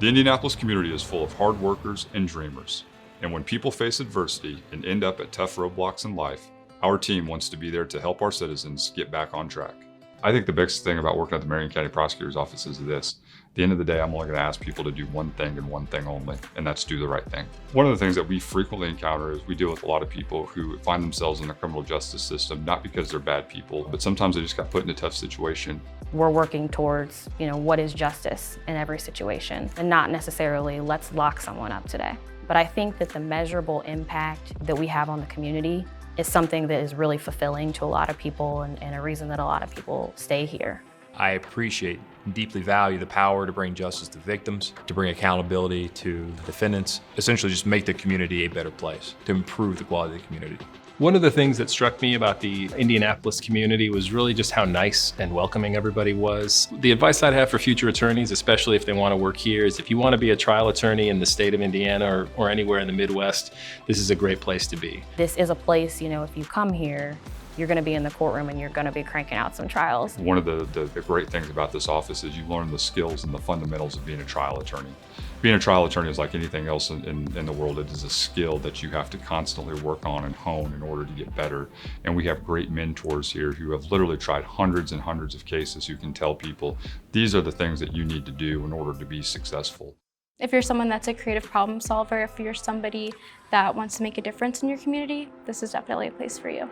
The Indianapolis community is full of hard workers and dreamers. And when people face adversity and end up at tough roadblocks in life, our team wants to be there to help our citizens get back on track. I think the biggest thing about working at the Marion County Prosecutor's Office is this. At the end of the day, I'm only going to ask people to do one thing and one thing only, and that's do the right thing. One of the things that we frequently encounter is we deal with a lot of people who find themselves in the criminal justice system, not because they're bad people, but sometimes they just got put in a tough situation. We're working towards, what is justice in every situation, and not necessarily let's lock someone up today. But I think that the measurable impact that we have on the community is something that is really fulfilling to a lot of people and a reason that a lot of people stay here. I appreciate and deeply value the power to bring justice to victims, to bring accountability to defendants, essentially just make the community a better place, to improve the quality of the community. One of the things that struck me about the Indianapolis community was really just how nice and welcoming everybody was. The advice I'd have for future attorneys, especially if they want to work here, is if you want to be a trial attorney in the state of Indiana or anywhere in the Midwest, this is a great place to be. This is a place, if you come here, you're going to be in the courtroom and you're going to be cranking out some trials. One of the great things about this office is you learn the skills and the fundamentals of being a trial attorney. Being a trial attorney is like anything else in the world. It is a skill that you have to constantly work on and hone in order to get better. And we have great mentors here who have literally tried hundreds and hundreds of cases who can tell people, these are the things that you need to do in order to be successful. If you're someone that's a creative problem solver, if you're somebody that wants to make a difference in your community, this is definitely a place for you.